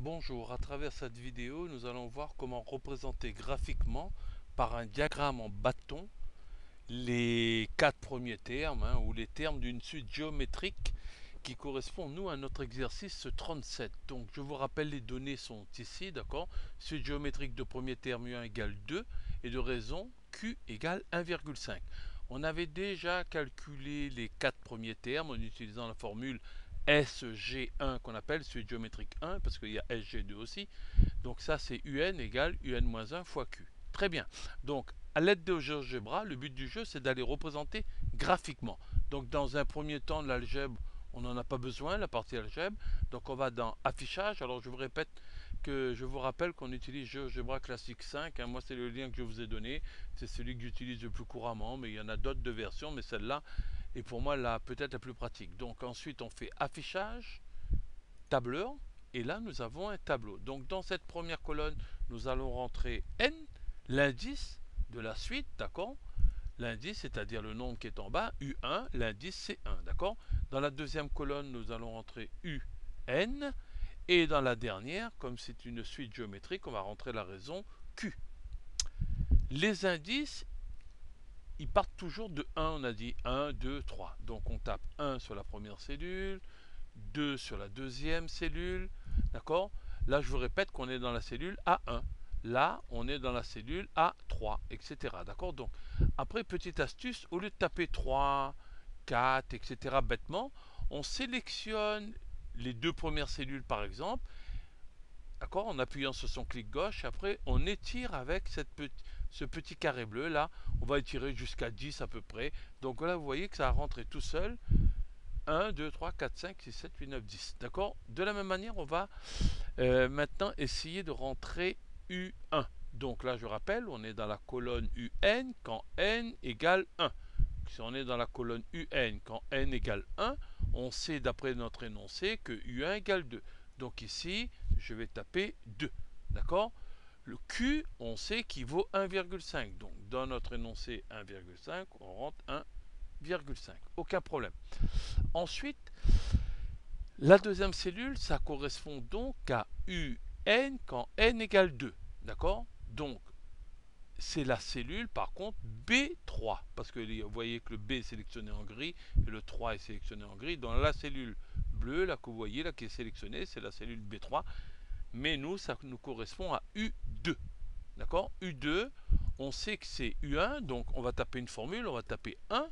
Bonjour, à travers cette vidéo, nous allons voir comment représenter graphiquement par un diagramme en bâton les quatre premiers termes ou les termes d'une suite géométrique qui correspond nous à notre exercice 37. Donc je vous rappelle, les données sont ici, d'accord. Suite géométrique de premier terme U1 égale 2 et de raison Q égale 1,5. On avait déjà calculé les quatre premiers termes en utilisant la formule SG1 qu'on appelle suite géométrique 1 parce qu'il y a SG2 aussi. Donc ça c'est UN égale UN-1 fois Q. Très bien. Donc à l'aide de GeoGebra, le but du jeu c'est d'aller représenter graphiquement. Donc dans un premier temps, l'algèbre, on n'en a pas besoin, la partie algèbre. Donc on va dans affichage. Alors je vous répète que je vous rappelle qu'on utilise GeoGebra classique 5. Moi c'est le lien que je vous ai donné. C'est celui que j'utilise le plus couramment, mais il y en a d'autres de versions, mais celle-là est pour moi peut-être la plus pratique. Donc ensuite on fait affichage, tableur, et là nous avons un tableau. Donc dans cette première colonne, nous allons rentrer N, l'indice de la suite, d'accord. L'indice, c'est-à-dire le nombre qui est en bas, U1, l'indice c'est 1, d'accord. Dans la deuxième colonne, nous allons rentrer UN, et dans la dernière, comme c'est une suite géométrique, on va rentrer la raison Q. Les indices, ils partent toujours de 1, on a dit 1, 2, 3. Donc on tape 1 sur la première cellule, 2 sur la deuxième cellule, d'accord. Là, je vous répète qu'on est dans la cellule A1. Là, on est dans la cellule A3, etc. D'accord. Donc, après, petite astuce, au lieu de taper 3, 4, etc. bêtement, on sélectionne les deux premières cellules, par exemple, d'accord, en appuyant sur son clic gauche. Après, on étire avec ce petit carré bleu là. On va étirer jusqu'à 10 à peu près. Donc là, vous voyez que ça a rentré tout seul. 1, 2, 3, 4, 5, 6, 7, 8, 9, 10. D'accord. De la même manière, on va maintenant essayer de rentrer U1. Donc là, je rappelle, on est dans la colonne UN quand N égale 1. Si on est dans la colonne UN quand N égale 1, on sait d'après notre énoncé que U1 égale 2. Donc ici, je vais taper 2. D'accord. Le Q, on sait qu'il vaut 1,5. Donc dans notre énoncé 1,5, on rentre 1,5. Aucun problème. Ensuite, la deuxième cellule, ça correspond donc à UN quand N égale 2. D'accord. Donc, c'est la cellule, par contre, B3. Parce que vous voyez que le B est sélectionné en gris et le 3 est sélectionné en gris. Dans la cellule bleue, là, que vous voyez, là, qui est sélectionnée, c'est la cellule B3. Mais nous, ça nous correspond à U2. D'accord. U2, on sait que c'est U1, donc on va taper une formule, on va taper 1.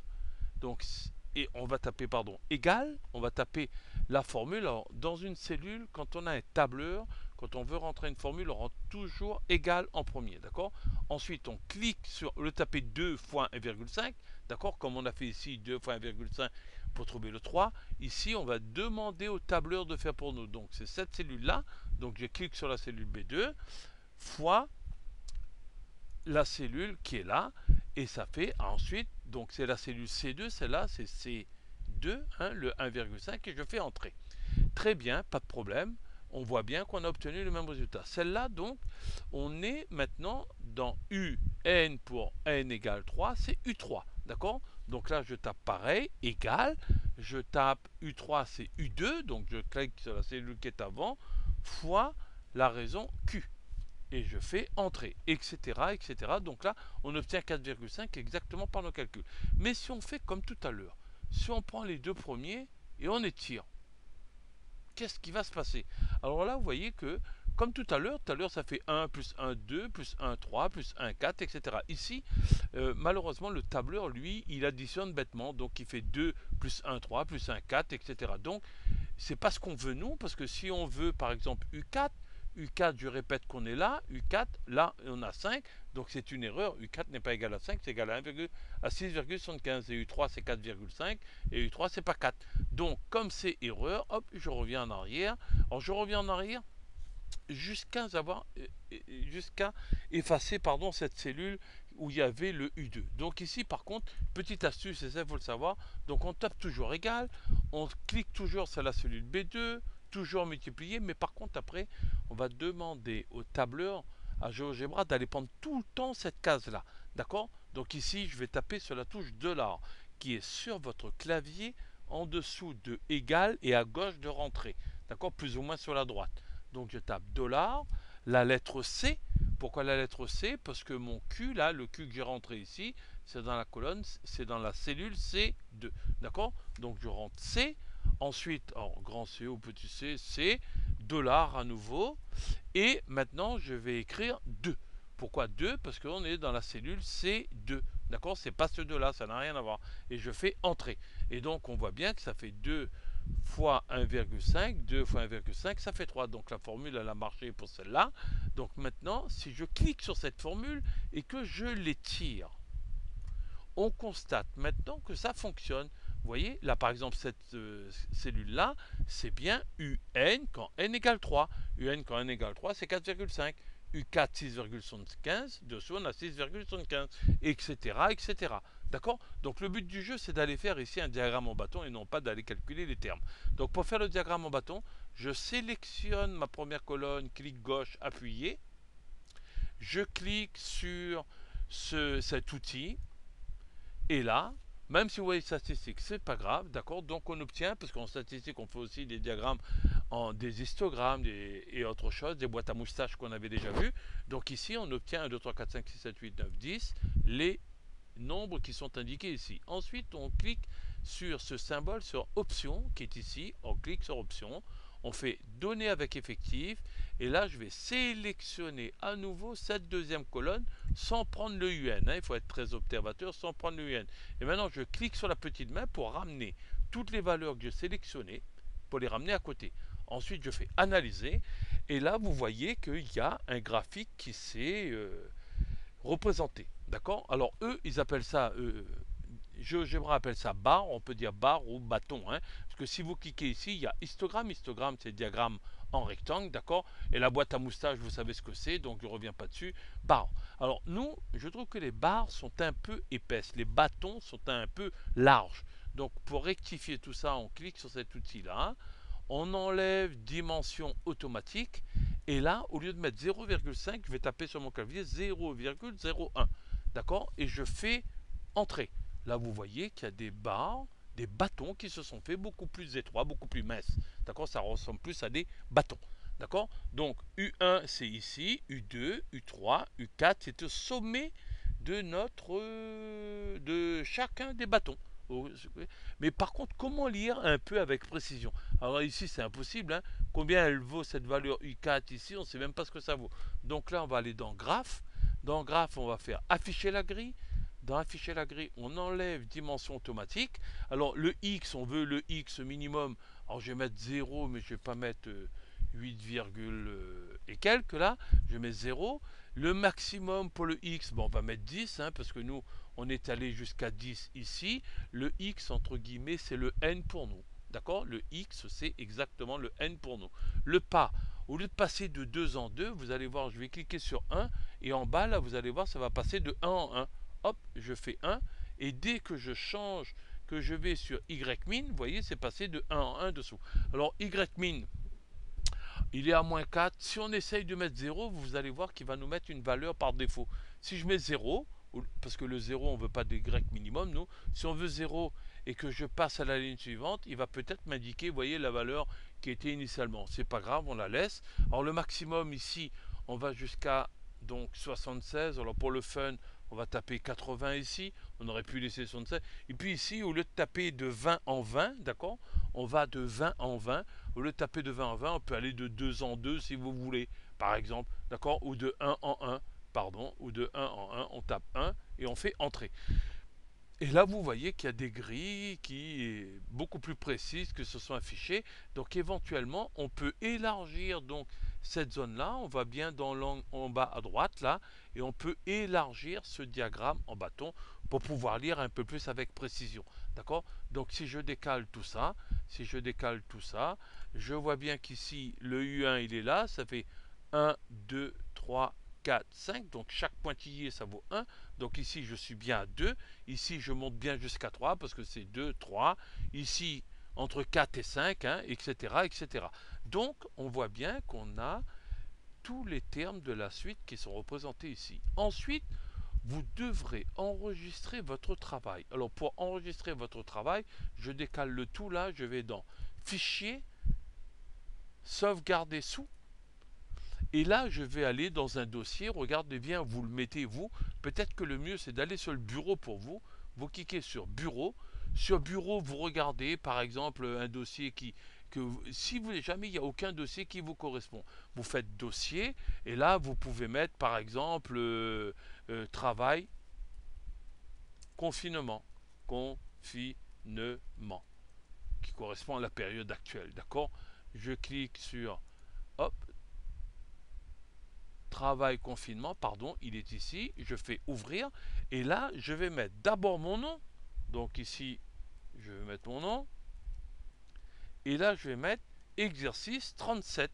Donc, et on va taper, pardon, égal, on va taper la formule. Alors, dans une cellule, quand on a un tableur, quand on veut rentrer une formule, on rentre toujours égal en premier, d'accord. Ensuite, on clique sur le taper 2 fois 1,5, d'accord, comme on a fait ici 2 fois 1,5 pour trouver le 3. Ici, on va demander au tableur de faire pour nous. Donc, c'est cette cellule-là. Donc, je clique sur la cellule B2 fois la cellule qui est là, et ça fait ensuite, donc c'est la cellule C2, celle-là c'est C2, le 1,5, et je fais entrer. Très bien, pas de problème, on voit bien qu'on a obtenu le même résultat. Celle-là, donc, on est maintenant dans UN pour N égale 3, c'est U3, d'accord. Donc là, je tape pareil, égal, je tape U3, c'est U2, donc je clique sur la cellule qui est avant, fois la raison Q et je fais entrer, etc., etc. Donc là, on obtient 4,5 exactement par nos calculs. Mais si on fait comme tout à l'heure, si on prend les deux premiers et on étire, qu'est-ce qui va se passer? Alors là, vous voyez que, comme tout à l'heure ça fait 1 plus 1, 2, plus 1, 3, plus 1, 4, etc. Ici, malheureusement, le tableur, lui, il additionne bêtement. Donc, il fait 2 plus 1, 3, plus 1, 4, etc. Donc, c'est pas ce qu'on veut nous, parce que si on veut par exemple U4, U4, je répète qu'on est là, U4, là on a 5, donc c'est une erreur, U4 n'est pas égal à 5, c'est égal à 6,75, et U3 c'est 4,5, et U3 c'est pas 4. Donc comme c'est erreur, hop, je reviens en arrière. Alors je reviens en arrière jusqu'à effacer cette cellule où il y avait le U2. Donc ici par contre, petite astuce, et ça il faut le savoir, donc on tape toujours égal, on clique toujours sur la cellule B2, toujours multiplier, mais par contre après on va demander au tableur, à GeoGebra, d'aller prendre tout le temps cette case là, d'accord. Donc ici je vais taper sur la touche $, qui est sur votre clavier en dessous de égal et à gauche de rentrée, d'accord, plus ou moins sur la droite. Donc je tape $, la lettre C. Pourquoi la lettre C? Parce que mon Q, là, le Q que j'ai rentré ici, c'est dans la colonne, c'est dans la cellule C2. D'accord? Donc je rentre C. Ensuite, en grand C ou petit c, C, $ à nouveau. Et maintenant, je vais écrire 2. Pourquoi 2? Parce qu'on est dans la cellule C2. D'accord? C'est pas ce 2-là, ça n'a rien à voir. Et je fais entrer. Et donc, on voit bien que ça fait 2 fois 1,5, 2 fois 1,5, ça fait 3. Donc la formule, elle a marché pour celle-là. Donc maintenant, si je clique sur cette formule et que je l'étire, on constate maintenant que ça fonctionne. Vous voyez, là par exemple, cette cellule-là, c'est bien UN quand n égale 3. UN quand n égale 3, c'est 4,5. U4, 6,75. Dessous, on a 6,75. Etc. etc. D'accord? Donc le but du jeu, c'est d'aller faire ici un diagramme en bâton et non pas d'aller calculer les termes. Donc pour faire le diagramme en bâton, je sélectionne ma première colonne, clic gauche, appuyé. Je clique sur cet outil. Et là, même si vous voyez statistique, c'est pas grave, d'accord? Donc on obtient, parce qu'en statistique, on fait aussi des diagrammes, des histogrammes et autre chose, des boîtes à moustaches qu'on avait déjà vues. Donc ici, on obtient 1, 2, 3, 4, 5, 6, 7, 8, 9, 10, les nombres qui sont indiqués ici. Ensuite, on clique sur ce symbole, sur option, qui est ici. On clique sur option. On fait données avec effectif. Et là, je vais sélectionner à nouveau cette deuxième colonne sans prendre le UN. Il faut être très observateur sans prendre le UN. Et maintenant, je clique sur la petite main pour ramener toutes les valeurs que j'ai sélectionnées, pour les ramener à côté. Ensuite, je fais analyser. Et là, vous voyez qu'il y a un graphique qui s'est représenté. D'accord? Alors, eux, ils appellent ça, j'aimerais appeler ça barre, on peut dire barre ou bâton. Hein, parce que si vous cliquez ici, il y a histogramme. Histogramme, c'est diagramme en rectangle, d'accord? Et la boîte à moustache, vous savez ce que c'est, donc je ne reviens pas dessus. Barre. Alors, nous, je trouve que les barres sont un peu épaisses. Les bâtons sont un peu larges. Donc, pour rectifier tout ça, on clique sur cet outil-là. On enlève dimension automatique. Et là, au lieu de mettre 0,5, je vais taper sur mon clavier 0,01. D'accord? Et je fais entrer. Là, vous voyez qu'il y a des barres, des bâtons qui se sont faits beaucoup plus étroits, beaucoup plus minces. D'accord? Ça ressemble plus à des bâtons. D'accord? Donc, U1, c'est ici. U2, U3, U4, c'est au sommet de de chacun des bâtons. Mais par contre, comment lire un peu avec précision? Alors ici, c'est impossible. Hein. Combien elle vaut cette valeur U4 ici? On ne sait même pas ce que ça vaut. Donc là, on va aller dans Graphe. Dans Graphe, on va faire Afficher la grille. Dans Afficher la grille, on enlève Dimension automatique. Alors le X, on veut le X minimum. Alors je vais mettre 0, mais je ne vais pas mettre 8, et quelques là. Je mets 0. Le maximum pour le X, bon, on va mettre 10, hein, parce que nous, on est allé jusqu'à 10 ici. Le X, entre guillemets, c'est le N pour nous. D'accord? Le X, c'est exactement le N pour nous. Le pas, au lieu de passer de 2 en 2, vous allez voir, je vais cliquer sur 1, et en bas, là, vous allez voir, ça va passer de 1 en 1. Hop, je fais 1, et dès que je change, que je vais sur Y-min, vous voyez, c'est passé de 1 en 1 dessous. Alors, Y-min, il est à moins 4. Si on essaye de mettre 0, vous allez voir qu'il va nous mettre une valeur par défaut. Si je mets 0, parce que le 0, on ne veut pas de Y minimum, nous. Si on veut 0 et que je passe à la ligne suivante, il va peut-être m'indiquer, vous voyez, la valeur qui était initialement. C'est pas grave, on la laisse. Alors le maximum ici, on va jusqu'à donc 76. Alors pour le fun, on va taper 80 ici. On aurait pu laisser 76. Et puis ici, au lieu de taper de 20 en 20, d'accord, on va de 20 en 20. Au lieu de taper de 20 en 20, on peut aller de 2 en 2 si vous voulez, par exemple, d'accord, ou de 1 en 1. Pardon, ou de 1 en 1, on tape 1 et on fait entrer. Et là, vous voyez qu'il y a des grilles qui sont beaucoup plus précises que ce sont affichées. Donc, éventuellement, on peut élargir donc cette zone-là. On va bien dans l'angle en bas à droite, là. Et on peut élargir ce diagramme en bâton pour pouvoir lire un peu plus avec précision. D'accord? Donc, si je décale tout ça, je vois bien qu'ici, le U1, il est là. Ça fait 1, 2, 3, 4, 5. Donc, chaque pointillé, ça vaut 1. Donc, ici, je suis bien à 2. Ici, je monte bien jusqu'à 3 parce que c'est 2, 3. Ici, entre 4 et 5, hein, etc., etc. Donc, on voit bien qu'on a tous les termes de la suite qui sont représentés ici. Ensuite, vous devrez enregistrer votre travail. Alors, pour enregistrer votre travail, je décale le tout là. Je vais dans Fichier, Sauvegarder sous. Et là, je vais aller dans un dossier, regardez bien, vous le mettez vous. Peut-être que le mieux, c'est d'aller sur le bureau pour vous. Vous cliquez sur bureau. Sur bureau, vous regardez par exemple un dossier si vous jamais il n'y a aucun dossier qui vous correspond, vous faites dossier et là vous pouvez mettre par exemple travail, confinement, confinement, qui correspond à la période actuelle, d'accord? Je clique sur hop, travail confinement, pardon, il est ici, je fais ouvrir et là je vais mettre d'abord mon nom, donc ici je vais mettre mon nom et là je vais mettre exercice 37,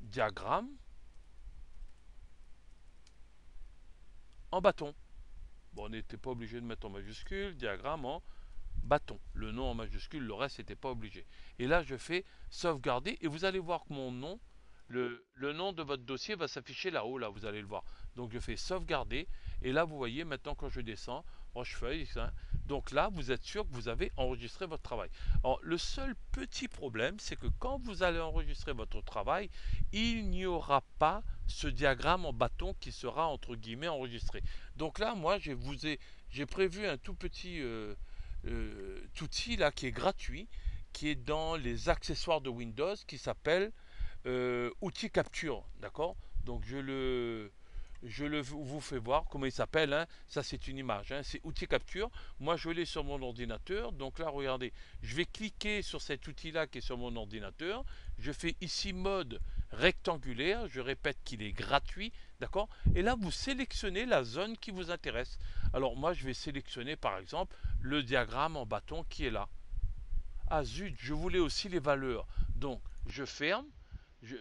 diagramme en bâton. Bon, on n'était pas obligé de mettre en majuscule, diagramme en bâton, le nom en majuscule, le reste n'était pas obligé. Et là je fais sauvegarder et vous allez voir que mon nom, le nom de votre dossier va s'afficher là-haut, là vous allez le voir. Donc je fais sauvegarder et là vous voyez maintenant quand je descends, Rochefeuille, hein, donc là vous êtes sûr que vous avez enregistré votre travail. Alors le seul petit problème c'est que quand vous allez enregistrer votre travail, il n'y aura pas ce diagramme en bâton qui sera entre guillemets enregistré. Donc là moi j'ai prévu un tout petit outil là qui est gratuit, qui est dans les accessoires de Windows, qui s'appelle outil capture, d'accord? Donc vous fais voir comment il s'appelle, hein. Ça c'est une image, hein. C'est outil capture. Moi je l'ai sur mon ordinateur, donc là regardez, je vais cliquer sur cet outil là qui est sur mon ordinateur, je fais ici mode rectangulaire, je répète qu'il est gratuit, d'accord? Et là vous sélectionnez la zone qui vous intéresse. Alors moi je vais sélectionner par exemple le diagramme en bâton qui est là. Ah zut, je voulais aussi les valeurs, donc je ferme.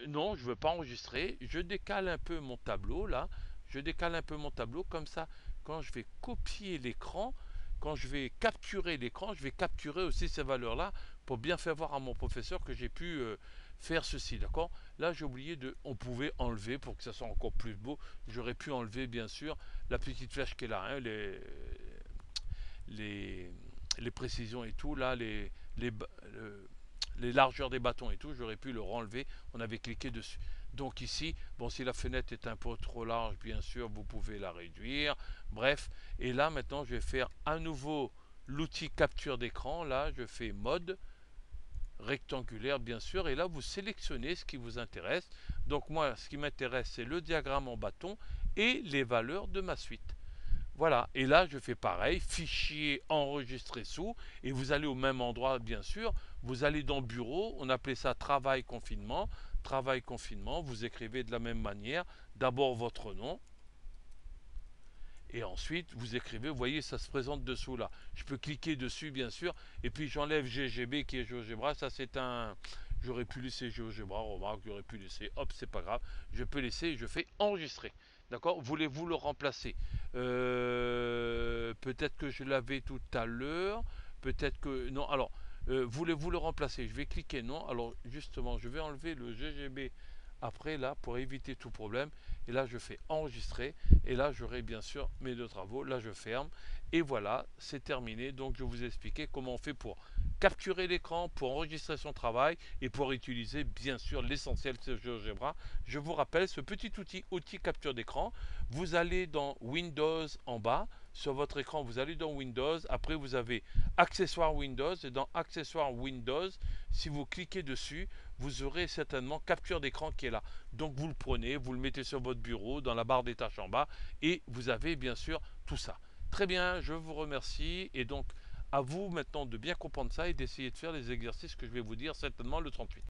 Non, je ne veux pas enregistrer. Je décale un peu mon tableau là. Je décale un peu mon tableau comme ça. Quand je vais copier l'écran, quand je vais capturer l'écran, je vais capturer aussi ces valeurs-là pour bien faire voir à mon professeur que j'ai pu faire ceci, d'accord? Là, j'ai oublié on pouvait enlever pour que ça soit encore plus beau. J'aurais pu enlever, bien sûr, la petite flèche qui est là, hein, les, les précisions et tout, là, les largeurs des bâtons et tout, j'aurais pu le renlever, on avait cliqué dessus. Donc ici, bon, si la fenêtre est un peu trop large, bien sûr, vous pouvez la réduire. Bref, et là maintenant, je vais faire à nouveau l'outil capture d'écran. Là, je fais mode rectangulaire, bien sûr, et là, vous sélectionnez ce qui vous intéresse. Donc moi, ce qui m'intéresse, c'est le diagramme en bâton et les valeurs de ma suite. Voilà, et là je fais pareil, fichier enregistré sous, et vous allez au même endroit bien sûr, vous allez dans bureau, on appelait ça travail confinement, vous écrivez de la même manière, d'abord votre nom, et ensuite vous écrivez, vous voyez ça se présente dessous là, je peux cliquer dessus bien sûr, et puis j'enlève GGB qui est GeoGebra, ça c'est un... J'aurais pu laisser GeoGebra, remarque, j'aurais pu laisser, hop, c'est pas grave, je peux laisser et je fais enregistrer. D'accord? Voulez-vous le remplacer? Peut-être que je l'avais tout à l'heure. Peut-être que... Non, alors, voulez-vous le remplacer? Je vais cliquer non. Alors, justement, je vais enlever le GGB après, là, pour éviter tout problème. Et là, je fais enregistrer. Et là, j'aurai bien sûr mes deux travaux. Là, je ferme. Et voilà, c'est terminé. Donc, je vous ai expliqué comment on fait pour capturer l'écran, pour enregistrer son travail et pour utiliser bien sûr l'essentiel de GeoGebra. Je vous rappelle ce petit outil capture d'écran. Vous allez dans Windows en bas. Sur votre écran, vous allez dans Windows. Après, vous avez Accessoires Windows. Et dans Accessoires Windows, si vous cliquez dessus, vous aurez certainement capture d'écran qui est là. Donc, vous le prenez, vous le mettez sur votre bureau, dans la barre des tâches en bas. Et vous avez bien sûr tout ça. Très bien, je vous remercie. Et donc, à vous maintenant de bien comprendre ça et d'essayer de faire les exercices que je vais vous dire certainement le 38.